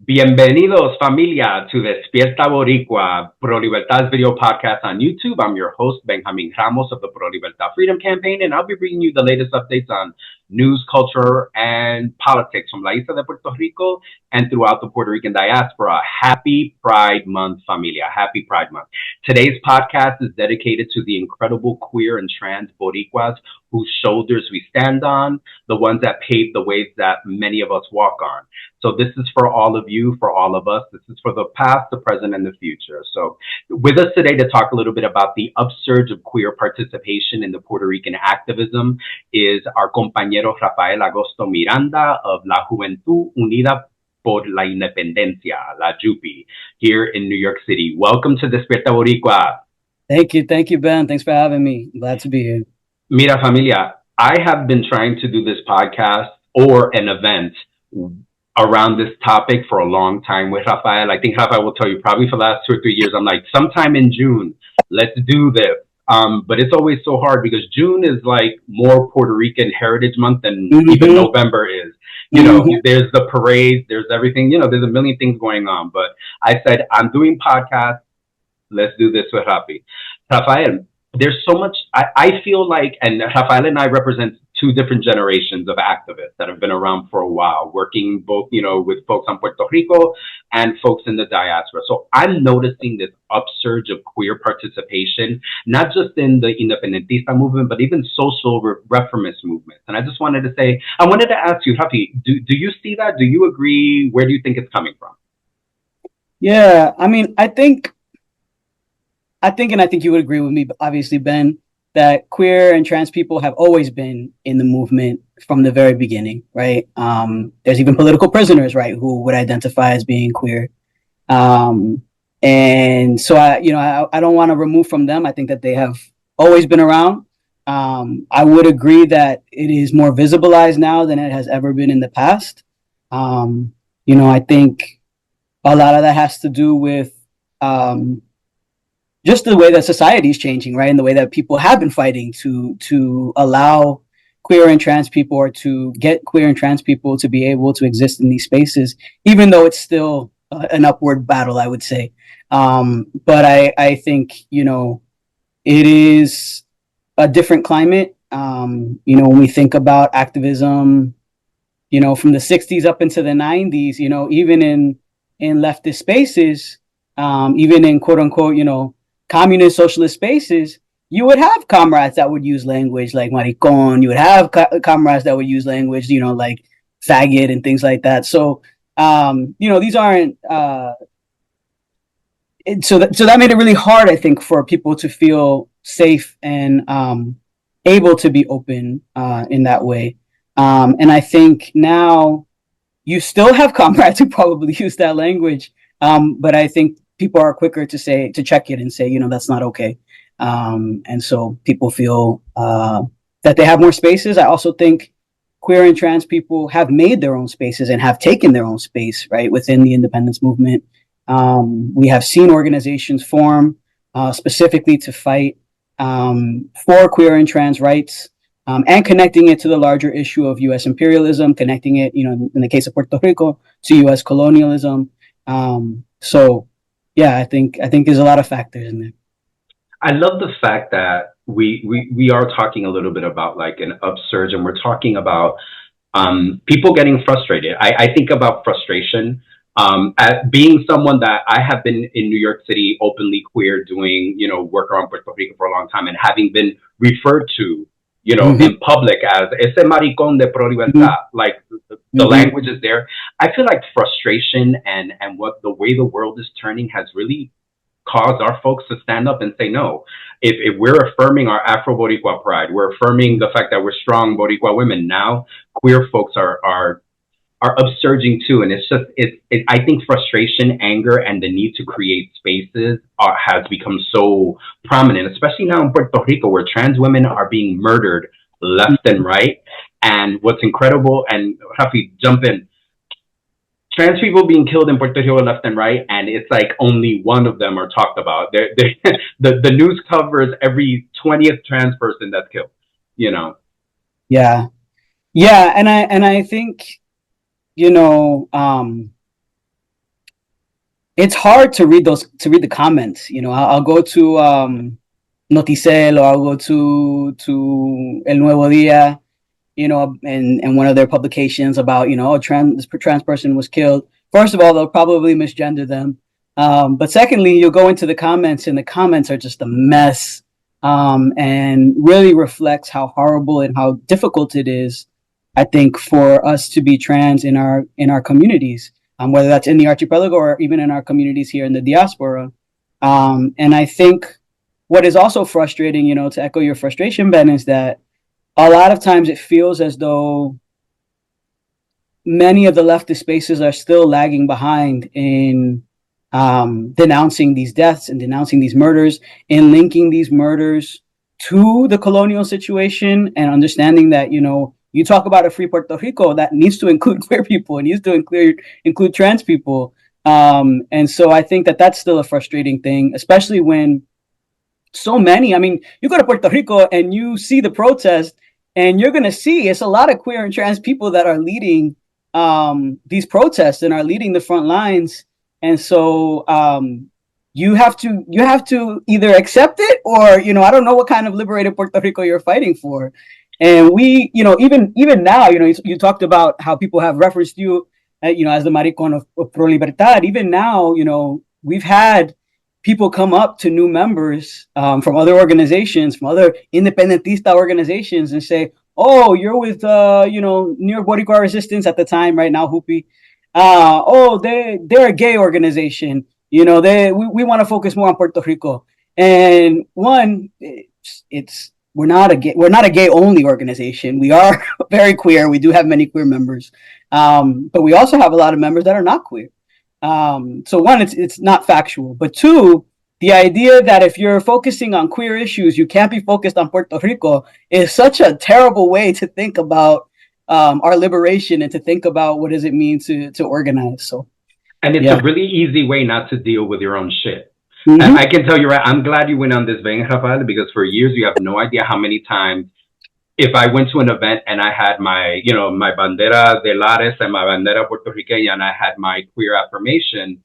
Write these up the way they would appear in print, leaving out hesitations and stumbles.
Bienvenidos, familia, to Despierta Boricua, Pro Libertad's video podcast on YouTube. I'm your host, Benjamin Ramos of the Pro Libertad Freedom Campaign, and I'll be bringing you the latest updates on news, culture, and politics from La Isla de Puerto Rico and throughout the Puerto Rican diaspora. Happy Pride Month, familia. Happy Pride Month. Today's podcast is dedicated to the incredible queer and trans Boricuas whose shoulders we stand on, the ones that paved the ways that many of us walk on. So this is for all of you, for all of us. This is for the past, the present, and the future. So with us today to talk a little bit about the upsurge of queer participation in the Puerto Rican activism is our compañero Rafael Agosto Miranda of La Juventud Unida por la Independencia, La JUPI, here in New York City. Welcome to Despierta Boricua. Thank you, Ben. Thanks for having me. Glad to be here. Mira, familia, I have been trying to do this podcast or an event around this topic for a long time with Rafael. I think Rafael will tell you probably for the last 2 or 3 years, I'm like, sometime in June, let's do this. But it's always so hard because June is like more Puerto Rican Heritage Month than even November is. You know, there's the parades, there's everything, there's a million things going on. But I said, I'm doing podcasts. Let's do this with Rafael. There's so much, I feel like, and Rafael and I represent two different generations of activists that have been around for a while, working both, with folks on Puerto Rico and folks in the diaspora. So I'm noticing this upsurge of queer participation, not just in the independentista movement, but even social reformist movements. And I just wanted to say, I wanted to ask you, Rafi, do you see that? Do you agree? Where do you think it's coming from? Yeah, I mean, I think you would agree with me, obviously, Ben, that queer and trans people have always been in the movement from the very beginning, right? There's even political prisoners, right, who would identify as being queer. And so I don't want to remove from them. I think that they have always been around. I would agree that it is more visibilized now than it has ever been in the past. I think a lot of that has to do with just the way that society is changing, right? And the way that people have been fighting to allow queer and trans people, or to get queer and trans people to be able to exist in these spaces, even though it's still an upward battle, I would say. But I think, it is a different climate. When we think about activism, from the 60s up into the 90s, even in leftist spaces, even in quote unquote, communist socialist spaces, you would have comrades that would use language like maricon. You would have comrades that would use language, like faggot and things like that. So, these aren't. So that made it really hard, I think, for people to feel safe and able to be open in that way. And I think now you still have comrades who probably use that language, but I think people are quicker to check it and say, that's not okay. And so people feel that they have more spaces. I also think queer and trans people have made their own spaces and have taken their own space, right, within the independence movement. We have seen organizations form specifically to fight for queer and trans rights, and connecting it to the larger issue of U.S. imperialism, connecting it, in the case of Puerto Rico, to U.S. colonialism. So, yeah, I think there's a lot of factors in there. I love the fact that we are talking a little bit about like an upsurge, and we're talking about people getting frustrated. I think about frustration as being someone that I have been in New York City openly queer, doing work around Puerto Rico for a long time, and having been referred to in public as ese maricón de pro libertad, like the language is there. I feel like frustration and what the way the world is turning has really caused our folks to stand up and say no. If we're affirming our Afro Boricua pride, we're affirming the fact that we're strong Boricua women. Now queer folks are upsurging too, and it's just I think frustration, anger, and the need to create spaces has become so prominent, especially now in Puerto Rico, where trans women are being murdered left and right. And what's incredible, and Rafi, jump in, trans people being killed in Puerto Rico left and right, and it's like only one of them are talked about. The news covers every 20th trans person that's killed. Yeah, and I think it's hard to read the comments. You know, I'll go to Noticel, or I'll go to El Nuevo Dia, you know, and one of their publications about, you know, this trans person was killed. First of all, they'll probably misgender them. But secondly, you'll go into the comments, and the comments are just a mess, and really reflects how horrible and how difficult it is, I think, for us to be trans in our communities, whether that's in the archipelago or even in our communities here in the diaspora. And I think what is also frustrating, you know, to echo your frustration, Ben, is that a lot of times it feels as though many of the leftist spaces are still lagging behind in denouncing these deaths and denouncing these murders and linking these murders to the colonial situation, and understanding that, you know, you talk about a free Puerto Rico, that needs to include queer people, and needs to include trans people. And so I think that that's still a frustrating thing, especially when so many, I mean, you go to Puerto Rico and you see the protest, and you're going to see it's a lot of queer and trans people that are leading these protests and are leading the front lines. And so you have to either accept it, or, you know, I don't know what kind of liberated Puerto Rico you're fighting for. And we, you know, even now, you know, you talked about how people have referenced you, you know, as the maricon of Pro Libertad. Even now, you know, we've had people come up to new members from other organizations, from other independentista organizations, and say, "Oh, you're with, you know, near Boricua Resistance at the time, right now, Hoopy. Oh, they're a gay organization. You know, we want to focus more on Puerto Rico." And one, it's we're not a gay only organization. We are very queer. We do have many queer members, but we also have a lot of members that are not queer. So one, it's not factual, but two, the idea that if you're focusing on queer issues, you can't be focused on Puerto Rico is such a terrible way to think about our liberation, and to think about what does it mean to organize. So, and it's a really easy way not to deal with your own shit. Mm-hmm. I can tell you, right, I'm glad you went on this vein, Rafael, because for years you have no idea how many times, if I went to an event and I had my, you know, my bandera de Lares and my bandera puertorriqueña, and I had my queer affirmation,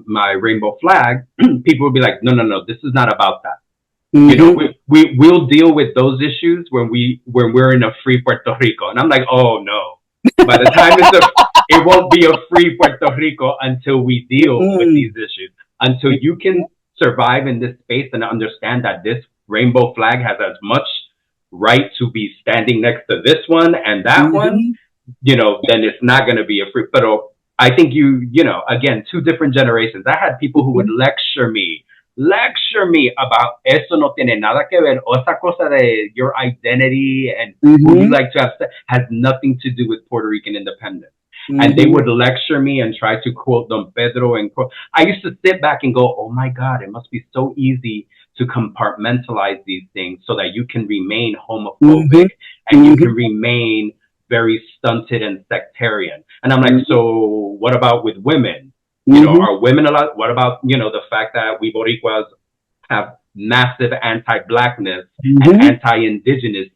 my rainbow flag, people would be like, no, this is not about that. Mm-hmm. You know, we'll deal with those issues when we're in a free Puerto Rico. And I'm like, oh no. By the time it won't be a free Puerto Rico until we deal with these issues. Until you can survive in this space and understand that this rainbow flag has as much right to be standing next to this one and that one, you know, then it's not going to be a free. But I think you know, again, two different generations. I had people who would lecture me about eso no tiene nada que ver, o esa cosa de your identity and who you like to have has nothing to do with Puerto Rican independence. And they would lecture me and try to quote Don Pedro and quote. I used to sit back and go, oh my God, it must be so easy to compartmentalize these things so that you can remain homophobic and you can remain very stunted and sectarian. And I'm like, so what about with women? You know, are women allowed? What about, you know, the fact that we Boricuas have massive anti-blackness and anti-indigenous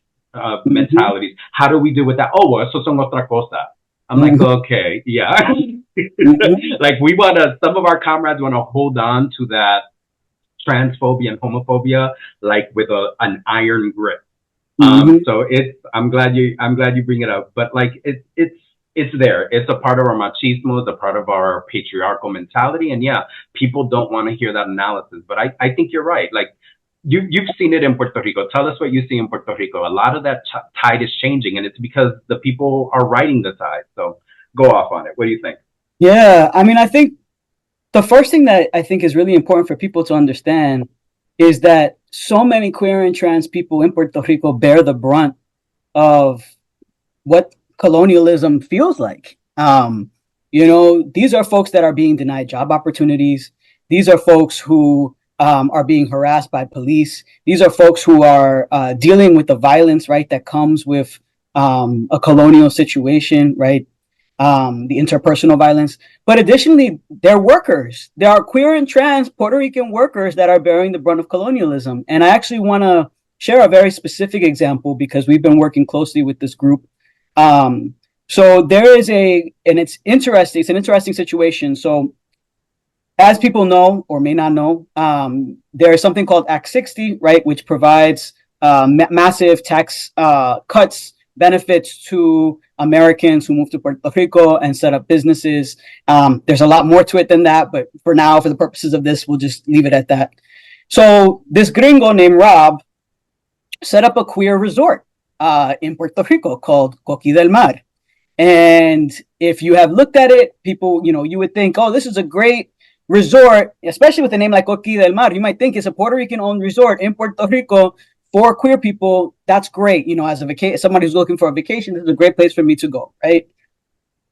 mentalities? How do we deal with that? Oh, well, eso son otra cosa. I'm like, okay, yeah. Like some of our comrades want to hold on to that transphobia and homophobia, like with an iron grip. So I'm glad you bring it up, but like it's there. It's a part of our machismo. It's a part of our patriarchal mentality. And yeah, people don't want to hear that analysis, but I think you're right. Like you've seen it in Puerto Rico. Tell us what you see in Puerto Rico. A lot of that tide is changing, and it's because the people are riding the tide. So go off on it. What do you think? Yeah, I mean, I think the first thing that I think is really important for people to understand is that so many queer and trans people in Puerto Rico bear the brunt of what colonialism feels like. You know, these are folks that are being denied job opportunities. These are folks who are being harassed by police. These are folks who are dealing with the violence, right, that comes with a colonial situation, right? The interpersonal violence. But additionally, they're workers. There are queer and trans Puerto Rican workers that are bearing the brunt of colonialism. And I actually want to share a very specific example because we've been working closely with this group. So there is and it's interesting. It's an interesting situation. So as people know or may not know, there is something called Act 60, right, which provides massive tax cuts, benefits to Americans who move to Puerto Rico and set up businesses. There's a lot more to it than that, but for now, for the purposes of this, we'll just leave it at that. So this gringo named Rob set up a queer resort in Puerto Rico called Coqui del Mar. And if you have looked at it, people, you would think, oh, this is a great resort, especially with a name like Coqui del Mar. You might think it's a Puerto Rican owned resort in Puerto Rico for queer people. That's great. As somebody who's looking for a vacation, this is a great place for me to go, right?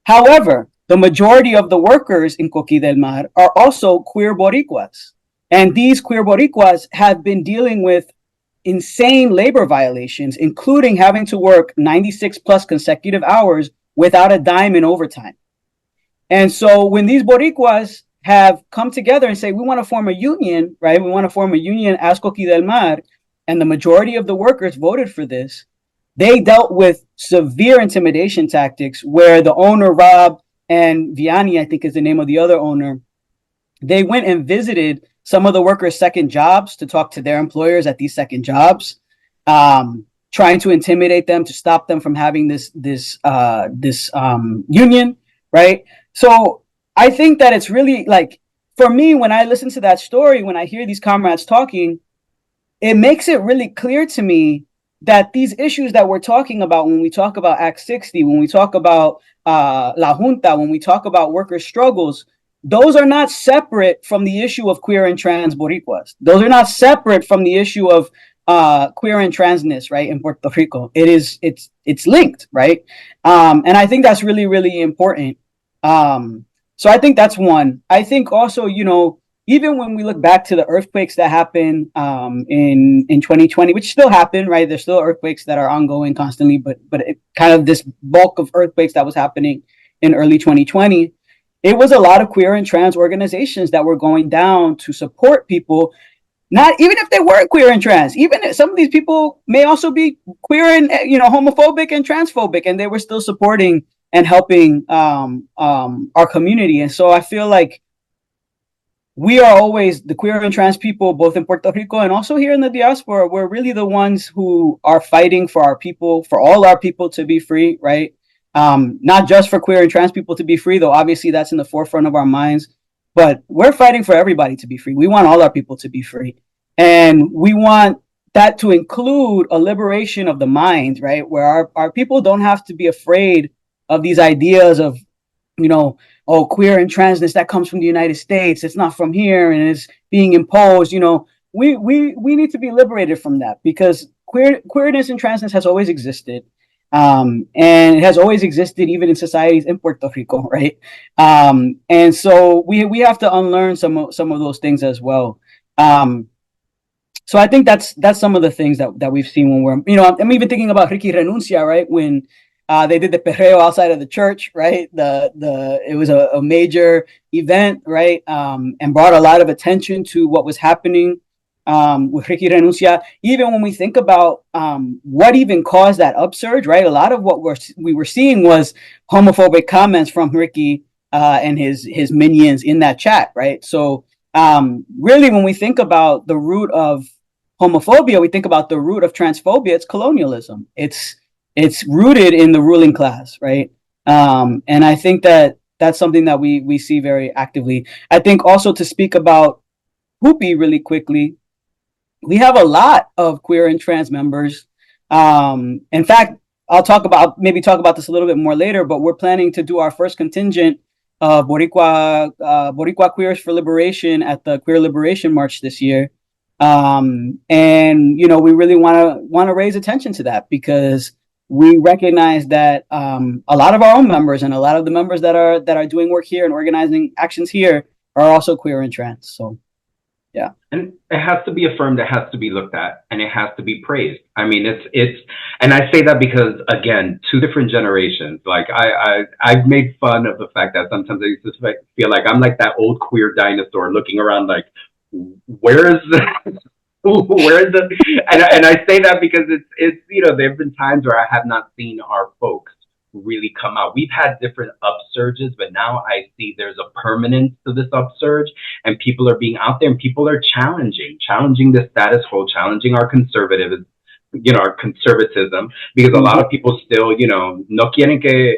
However, the majority of the workers in Coqui del Mar are also queer Boricuas. And these queer Boricuas have been dealing with insane labor violations, including having to work 96 plus consecutive hours without a dime in overtime. And so when these Boricuas have come together and say, we want to form a union, right? We want to form a union as Coqui del Mar, and the majority of the workers voted for this, they dealt with severe intimidation tactics where the owner, Rob, and Vianney, I think is the name of the other owner, they went and visited some of the workers' second jobs to talk to their employers at these second jobs, trying to intimidate them to stop them from having this union, right? So I think that it's really like, for me, when I listen to that story, when I hear these comrades talking, it makes it really clear to me that these issues that we're talking about, when we talk about Act 60, when we talk about La Junta, when we talk about workers' struggles, those are not separate from the issue of queer and trans Boricuas. Those are not separate from the issue of queer and transness, right, in Puerto Rico. It's linked, right? And I think that's really, really important. So I think that's one. I think also, even when we look back to the earthquakes that happened in 2020, which still happen, right? There's still earthquakes that are ongoing constantly, but kind of this bulk of earthquakes that was happening in early 2020, it was a lot of queer and trans organizations that were going down to support people, not even if they weren't queer and trans. Even if some of these people may also be queer and homophobic and transphobic, and they were still supporting and helping our community. And so I feel like we are always, the queer and trans people, both in Puerto Rico and also here in the diaspora, we're really the ones who are fighting for our people, for all our people to be free, right? Not just for queer and trans people to be free, though obviously that's in the forefront of our minds, but we're fighting for everybody to be free. We want all our people to be free. And we want that to include a liberation of the mind, right? Where our people don't have to be afraid of these ideas of, oh, queer and transness, that comes from the United States. It's not from here, and it's being imposed. We need to be liberated from that, because queerness and transness has always existed. And it has always existed even in societies in Puerto Rico, right? And so we have to unlearn some of those things as well. So I think that's some of the things that we've seen when we're, I'm even thinking about Ricky Renuncia, right? When they did the perreo outside of the church, right? It was a major event, right? And brought a lot of attention to what was happening with Ricky Renuncia. Even when we think about what even caused that upsurge, right? A lot of what we were seeing was homophobic comments from Ricky and his minions in that chat, right? So really, when we think about the root of homophobia, we think about the root of transphobia. It's colonialism. It's rooted in the ruling class, right? And I think that that's something that we see very actively. I think also, to speak about Hoopy really quickly, we have a lot of queer and trans members. In fact, I'll talk about this a little bit more later, but we're planning to do our first contingent of Boricua Queers for Liberation at the Queer Liberation March this year. And we really want to raise attention to that, because we recognize that a lot of our own members and a lot of the members that are doing work here and organizing actions here are also queer and trans. So yeah. And it has to be affirmed, it has to be looked at, and it has to be praised. I mean, it's and I say that because, again, two different generations. Like I've made fun of the fact that sometimes I used to feel like I'm like that old queer dinosaur looking around like, where is the and I say that because it's there have been times where I have not seen our folks really come out. We've had different upsurges, but now I see there's a permanence to this upsurge, and people are being out there, and people are challenging the status quo, challenging our conservative, our conservatism, because a lot Mhm. of people still, no quieren que,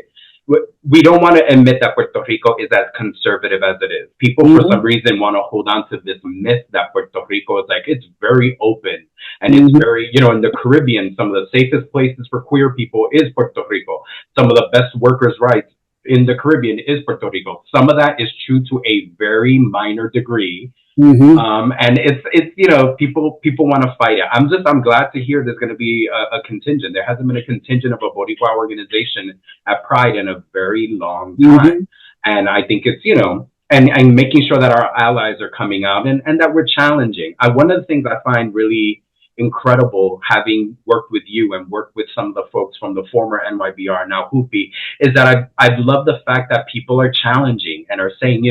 we don't want to admit that Puerto Rico is as conservative as it is. People, for some Mhm. reason, want to hold on to this myth that Puerto Rico is like, it's very open and it's Mhm. very, in the Caribbean, some of the safest places for queer people is Puerto Rico. Some of the best workers' rights in the Caribbean is Puerto Rico. Some of that is true to a very minor degree, Mhm. and it's people want to fight it. I'm glad to hear there's going to be a contingent. There hasn't been a contingent of a Boricua organization at Pride in a very long time, Mhm. and I think it's and making sure that our allies are coming out and that we're challenging. One of the things I find really incredible, having worked with you and worked with some of the folks from the former NYBR, now Hoopy, is that I love the fact that people are challenging and are saying,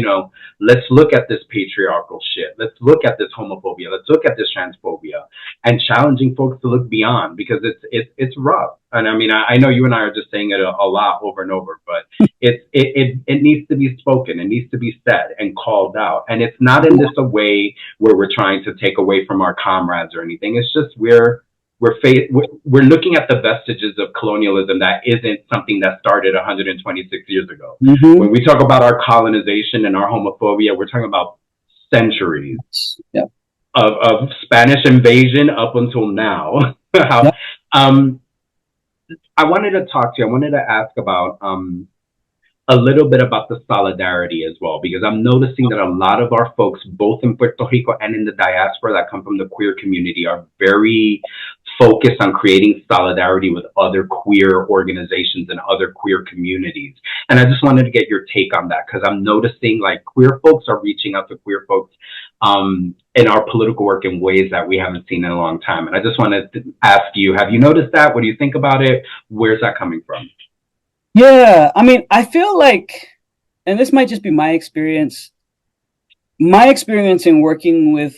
let's look at this patriarchal shit. Let's look at this homophobia. Let's look at this transphobia, and challenging folks to look beyond, because it's rough. And I mean, I know you and I are just saying it a lot over and over, but it needs to be spoken. It needs to be said and called out. And it's not in this a way where we're trying to take away from our comrades or anything. It's just we're looking at the vestiges of colonialism that isn't something that started 126 years ago. Mhm. When we talk about our colonization and our homophobia, we're talking about centuries Yeah. of Spanish invasion up until now. How Yeah. I wanted to talk to you. I wanted to ask about a little bit about the solidarity as well, because I'm noticing that a lot of our folks, both in Puerto Rico and in the diaspora that come from the queer community, are very focused on creating solidarity with other queer organizations and other queer communities. And I just wanted to get your take on that, because I'm noticing like queer folks are reaching out to queer folks in our political work in ways that we haven't seen in a long time. And I just wanted to ask you, have you noticed that? What do you think about it? Where's that coming from? Yeah. I mean, I feel like, and this might just be my experience in working with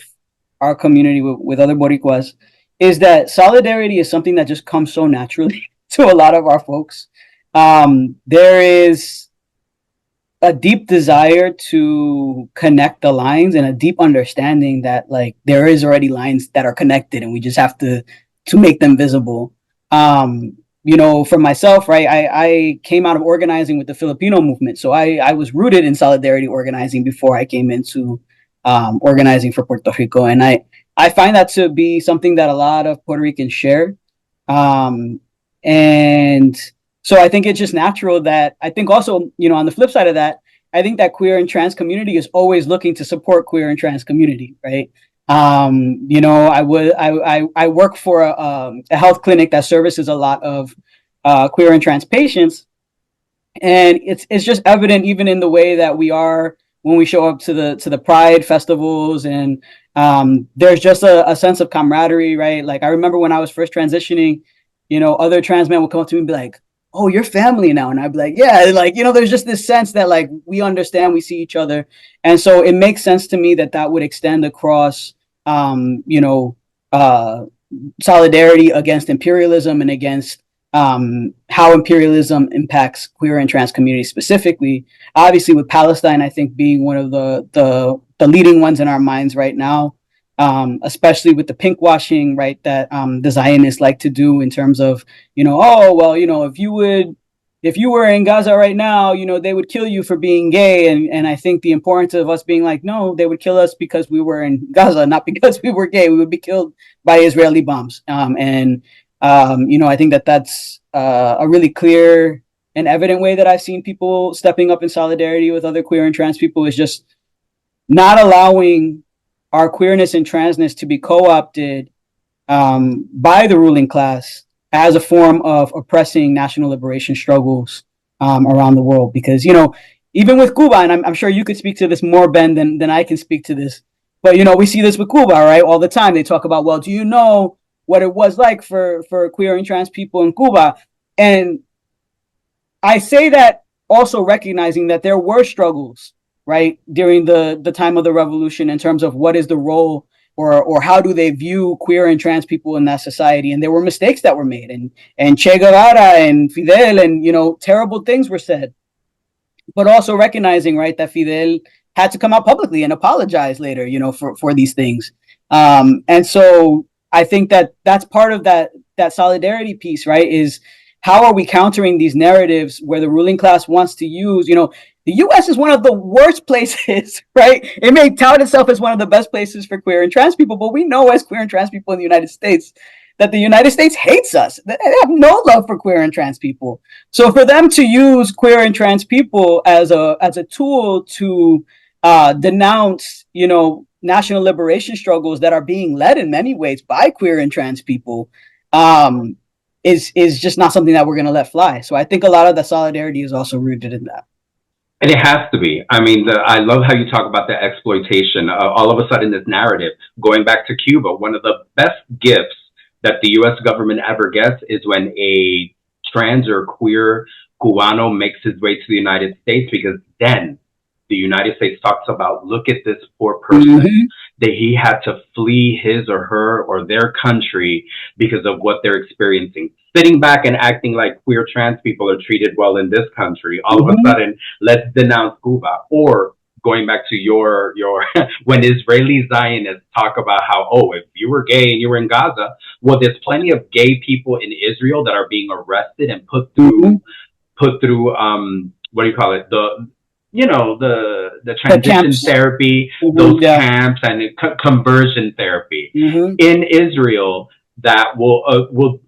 our community, with other Boricuas, is that solidarity is something that just comes so naturally to a lot of our folks. There is a deep desire to connect the lines and a deep understanding that like there is already lines that are connected and we just have to make them visible. For myself, right, I came out of organizing with the Filipino movement, so I was rooted in solidarity organizing before I came into organizing for Puerto Rico, and I find that to be something that a lot of Puerto Ricans share. Um, and so I think it's just natural that I think also, on the flip side of that, I think that queer and trans community is always looking to support queer and trans community, right? I work for a health clinic that services a lot of queer and trans patients, and it's just evident even in the way that we are when we show up to the Pride festivals, and there's just a sense of camaraderie, right? Like I remember when I was first transitioning, other trans men would come up to me and be like, "Oh, you're family now," and I'd be like, "Yeah," like there's just this sense that like we understand, we see each other, and so it makes sense to me that that would extend across, um, you know, uh, solidarity against imperialism and against how imperialism impacts queer and trans communities specifically. Obviously, with Palestine, I think being one of the leading ones in our minds right now, especially with the pink washing, right, that the Zionists like to do in terms of, oh well, if you were in Gaza right now, they would kill you for being gay. And I think the importance of us being like, no, they would kill us because we were in Gaza, not because we were gay. We would be killed by Israeli bombs. I think that that's a really clear and evident way that I've seen people stepping up in solidarity with other queer and trans people is just not allowing our queerness and transness to be co-opted by the ruling class as a form of oppressing national liberation struggles around the world. Because, even with Cuba, and I'm sure you could speak to this more, Ben, than I can speak to this, but, we see this with Cuba, right? All the time. They talk about, well, do you know what it was like for queer and trans people in Cuba? And I say that also recognizing that there were struggles, right, during the time of the revolution in terms of what is the role or how do they view queer and trans people in that society? And there were mistakes that were made, and Che Guevara and Fidel, and terrible things were said, but also recognizing, right, that Fidel had to come out publicly and apologize later, for these things. And so I think that that's part of that solidarity piece, right? Is how are we countering these narratives where the ruling class wants to use, the U.S. is one of the worst places, right? It may tout itself as one of the best places for queer and trans people, but we know as queer and trans people in the United States that the United States hates us. They have no love for queer and trans people. So for them to use queer and trans people as a tool to denounce, national liberation struggles that are being led in many ways by queer and trans people, is just not something that we're going to let fly. So I think a lot of the solidarity is also rooted in that. And it has to be. I mean, I love how you talk about the exploitation. All of a sudden, this narrative, going back to Cuba, one of the best gifts that the U.S. government ever gets is when a trans or queer Cubano makes his way to the United States, because then the United States talks about, look at this poor person, that he had to flee his or her or their country because of what they're experiencing. Sitting back and acting like queer trans people are treated well in this country, all of a sudden, let's denounce Cuba. Or going back to your when Israeli Zionists talk about how, if you were gay and you were in Gaza, well, there's plenty of gay people in Israel that are being arrested and put through what do you call it, the transition therapy, those camps, and conversion therapy in Israel that will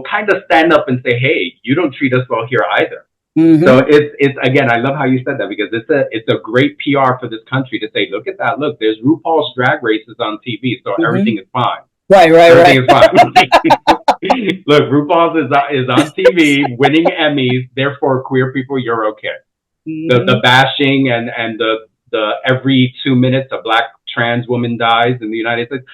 kind of stand up and say, hey, you don't treat us well here either. So it's again, I love how you said that, because it's a great PR for this country to say, look at that, look, there's RuPaul's Drag Races on TV, so everything is fine. Everything is fine. Look, RuPaul's is on TV, winning Emmys, therefore queer people, you're okay. The bashing and the every 2 minutes a black trans woman dies in the United States,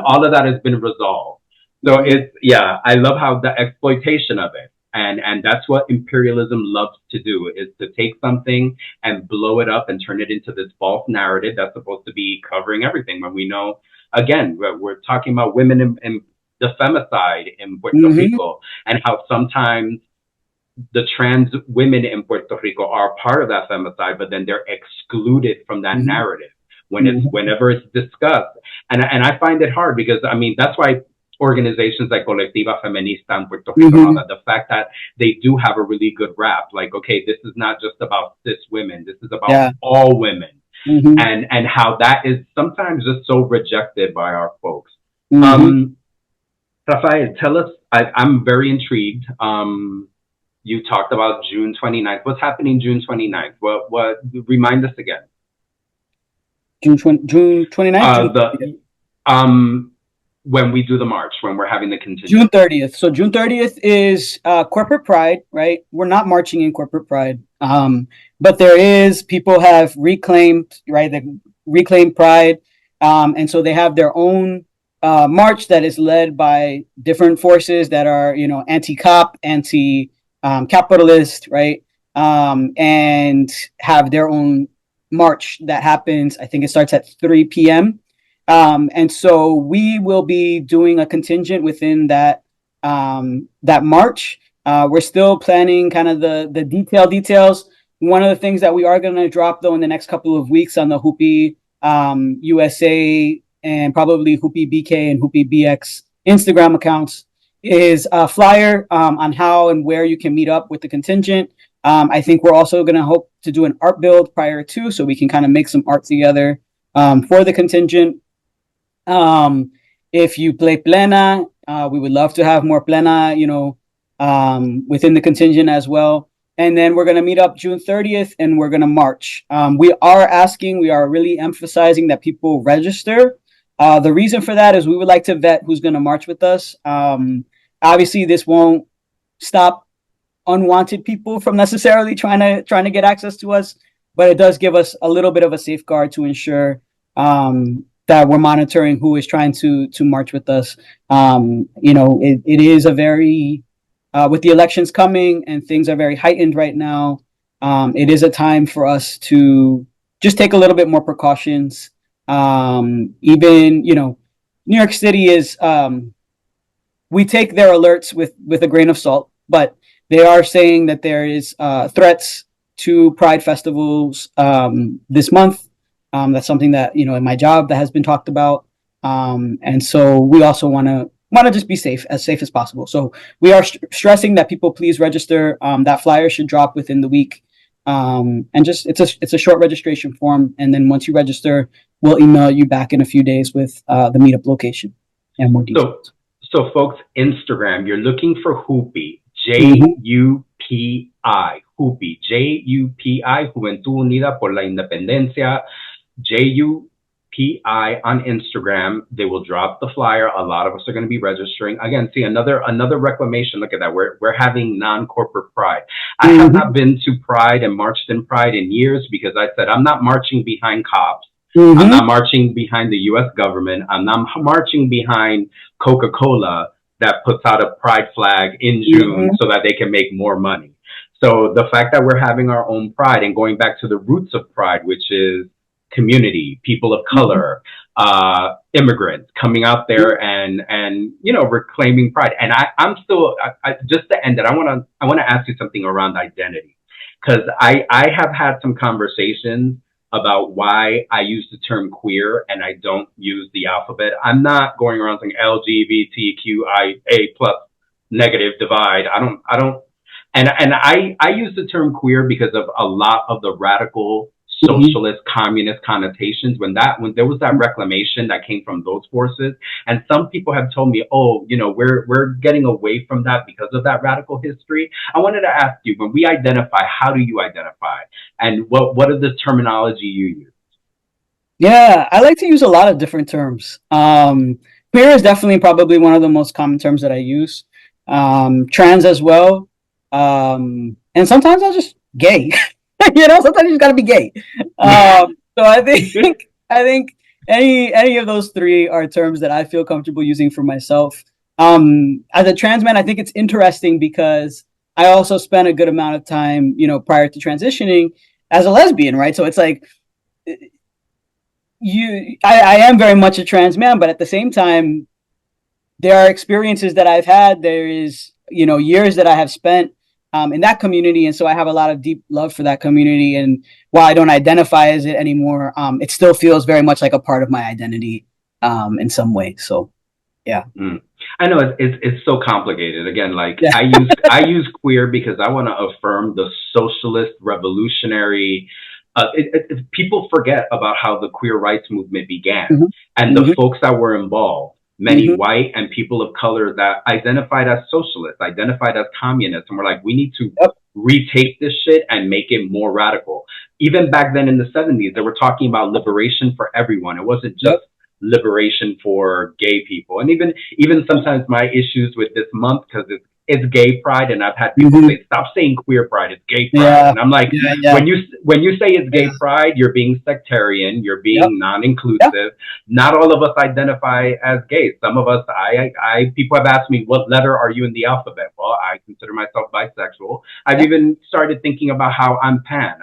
all of that has been resolved. So I love how the exploitation of it. And that's what imperialism loves to do, is to take something and blow it up and turn it into this false narrative that's supposed to be covering everything. When we know, again, we're talking about women and the femicide in Puerto Rico, and how sometimes the trans women in Puerto Rico are part of that femicide, but then they're excluded from that narrative whenever it's discussed. And I find it hard, because, I mean, that's why organizations like Colectiva Feminista in Puerto Rico, the fact that they do have a really good rap, like, okay, this is not just about cis women, this is about all women, and how that is sometimes just so rejected by our folks. Rafael, tell us, I'm very intrigued. You talked about June 29th. What's happening June 29th? What remind us again? June 29th? When we do the march, when we're having the contingent. June 30th. So June 30th is corporate pride, right? We're not marching in corporate pride. But people have reclaimed, right? They reclaimed pride. And so they have their own march that is led by different forces that are, anti-cop, anti-capitalist, right? And have their own march that happens. I think it starts at 3 p.m. And so we will be doing a contingent within that march. We're still planning kind of the details. One of the things that we are going to drop, though, in the next couple of weeks on the Hoopy USA and probably Hoopy BK and Hoopy BX Instagram accounts is a flyer on how and where you can meet up with the contingent. I think we're also going to hope to do an art build prior to, so we can kind of make some art together for the contingent. If you play plena, we would love to have more plena, within the contingent as well. And then we're going to meet up June 30th and we're going to march. We are really emphasizing that people register. The reason for that is we would like to vet who's going to march with us. Obviously, this won't stop unwanted people from necessarily trying to get access to us, but it does give us a little bit of a safeguard to ensure that we're monitoring who is trying to march with us. It is a very, with the elections coming and things are very heightened right now, it is a time for us to just take a little bit more precautions. Even, New York City is we take their alerts with a grain of salt, but they are saying that there is threats to Pride festivals this month. That's something that in my job that has been talked about, and so we also want to just be safe as possible. So we are stressing that people please register. That flyer should drop within the week, and just it's a short registration form, and then once you register, we'll email you back in a few days with the meetup location and more details. So folks, Instagram, you're looking for Jupi, Jupi, Jupi, Jupi, Juventud Unida por la Independencia, Jupi on Instagram. They will drop the flyer. A lot of us are going to be registering. Again, see another reclamation. Look at that. We're having non-corporate Pride. I have not been to Pride and marched in Pride in years because I said I'm not marching behind cops. I'm not marching behind the U.S. government. I'm not marching behind Coca-Cola that puts out a Pride flag in June so that they can make more money. So the fact that we're having our own Pride and going back to the roots of Pride, which is community, people of color, immigrants coming out there and reclaiming Pride. And I'm still just to end it. I want to ask you something around identity, because I have had some conversations about why I use the term queer and I don't use the alphabet. I'm not going around saying LGBTQIA plus negative divide. I don't, and I use the term queer because of a lot of the radical socialist communist connotations when there was that reclamation that came from those forces. And some people have told me, we're getting away from that because of that radical history. I wanted to ask you, when we identify, how do you identify, and what is the terminology you use? Yeah, I like to use a lot of different terms. Queer is definitely probably one of the most common terms that I use. Trans as well. And sometimes I'll just gay. Sometimes you just gotta be gay. So I think any of those three are terms that I feel comfortable using for myself. As a trans man, I think it's interesting because I also spent a good amount of time, prior to transitioning as a lesbian, right? So it's like I am very much a trans man, but at the same time, there are experiences that I've had. There is, years that I have spent in that community, and so I have a lot of deep love for that community. And while I don't identify as it anymore, it still feels very much like a part of my identity in some way. So, yeah. I know it's so complicated. Again, I use queer because I want to affirm the socialist revolutionary. People forget about how the queer rights movement began, and the folks that were involved. Many white and people of color that identified as socialists, identified as communists, and we're like, we need to retake this shit and make it more radical. Even back then in the 70s, they were talking about liberation for everyone. It wasn't just liberation for gay people. And even sometimes my issues with this month, because it's gay pride, and I've had people say, stop saying queer pride, it's gay pride. And I'm like, when you say it's gay pride, you're being sectarian, you're being non-inclusive. Not all of us identify as gay. Some of us, people have asked me, what letter are you in the alphabet? Well, I consider myself bisexual. I've even started thinking about how I'm pan.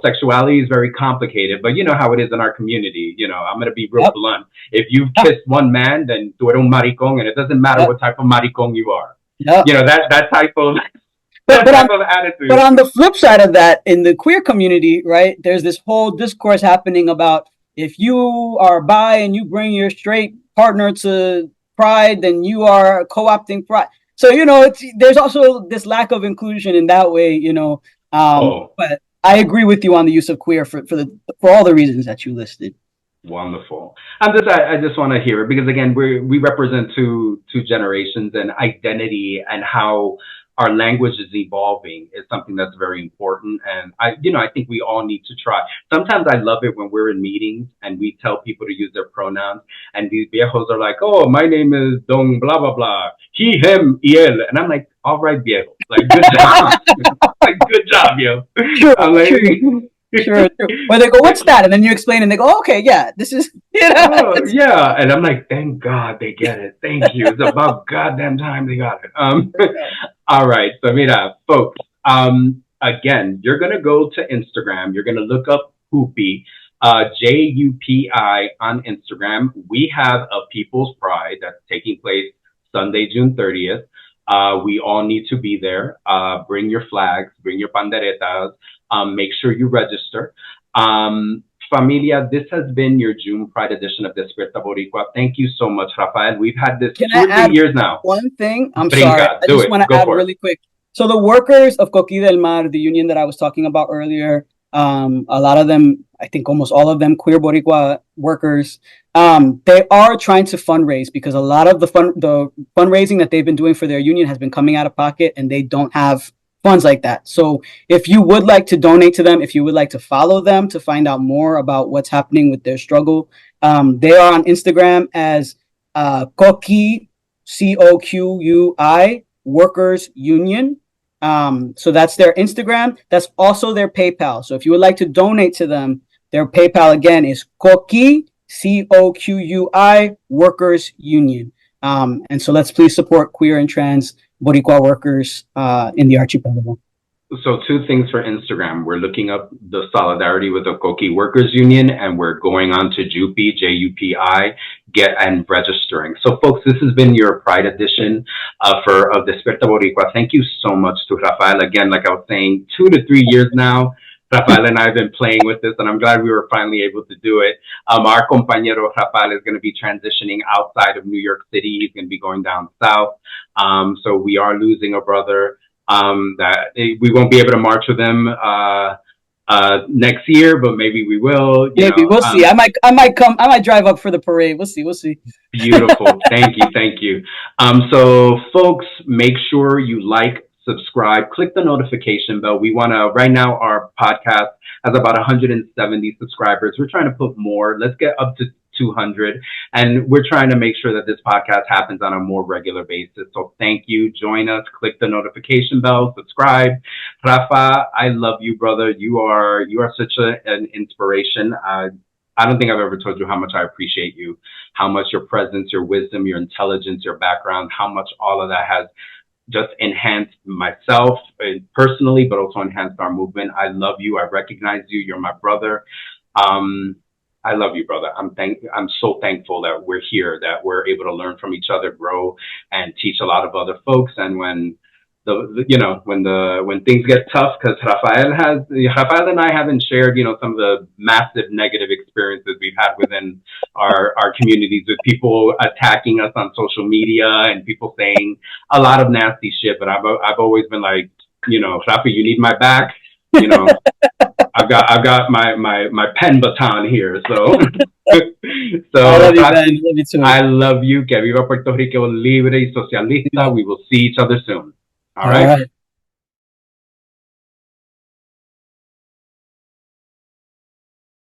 Sexuality is very complicated, but you know how it is in our community. I'm going to be real blunt. If you've kissed one man, then tú eres un maricón, and it doesn't matter what type of maricón you are. That type of attitude. But on the flip side of that, in the queer community, right, there's this whole discourse happening about if you are bi and you bring your straight partner to Pride, then you are co-opting Pride. So, there's also this lack of inclusion in that way, but I agree with you on the use of queer for all the reasons that you listed. Wonderful. I just want to hear it because again, we represent two generations, and identity and how our language is evolving is something that's very important. And I think we all need to try. Sometimes I love it when we're in meetings and we tell people to use their pronouns, and these viejos are like, "Oh, my name is Don blah blah blah, he, him, y él," and I'm like, "All right, viejo, like good job, good job, yo." Sure, I'm like, Sure. Or they go, "What's that?" And then you explain, and they go, "Okay, yeah, this is." Yeah, and I'm like, "Thank God they get it. Thank you. It's about goddamn time they got it." All right, so mira, folks. Again, you're gonna go to Instagram. You're gonna look up Jupi. JUPI on Instagram. We have a People's Pride that's taking place Sunday, June 30th. We all need to be there. Bring your flags, bring your panderetas. Make sure you register. Familia, this has been your June Pride edition of Despierta Boricua. Thank you so much, Rafael. We've had this Can 2 or 3 years now. one thing? I'm Brinca, sorry. I do just it. want to Go add for really it. quick. So the workers of Coquí del Mar, the union that I was talking about earlier, a lot of them, I think almost all of them, queer Boricua workers, they are trying to fundraise because a lot of the fundraising that they've been doing for their union has been coming out of pocket, and they don't have funds like that. So if you would like to donate to them, if you would like to follow them to find out more about what's happening with their struggle, they are on Instagram as Coqui, COQUI Workers Union. So that's their Instagram. That's also their PayPal. So if you would like to donate to them, their PayPal again is Coqui, COQUI Workers Union. And so let's please support queer and trans Boricua workers in the archipelago. So 2 things for Instagram. We're looking up the solidarity with the Coqui Workers Union, and we're going on to JUPI, JUPI, and registering. So folks, this has been your Pride edition of Despierta Boricua. Thank you so much to Rafael. Again, like I was saying, 2 to 3 years now. Rafael and I have been playing with this, and I'm glad we were finally able to do it. Our compañero Rafael is going to be transitioning outside of New York City. He's going to be going down south. So we are losing a brother. That we won't be able to march with him next year, but maybe we will. Maybe we'll see. I might drive up for the parade. We'll see. Beautiful. Thank you. So folks, make sure you like, subscribe, click the notification bell. We want to, right now, our podcast has about 170 subscribers. We're trying to put more. Let's get up to 200. And we're trying to make sure that this podcast happens on a more regular basis. So thank you. Join us. Click the notification bell. Subscribe. Rafa, I love you, brother. You are such an inspiration. I don't think I've ever told you how much I appreciate you, how much your presence, your wisdom, your intelligence, your background, how much all of that has just enhanced myself personally, but also enhanced our movement. I love you. I recognize you. You're my brother. I love you, brother. I'm so thankful that we're here, that we're able to learn from each other, grow, and teach a lot of other folks. And when when things get tough, because Rafael and I haven't shared, some of the massive negative experiences we've had within our communities, with people attacking us on social media and people saying a lot of nasty shit. But I've always been like, Rafa, you need my back. I've got my pen baton here. So I love you, Ben. Love you too. I love you. Que viva Puerto Rico libre y socialista. We will see each other soon. All right.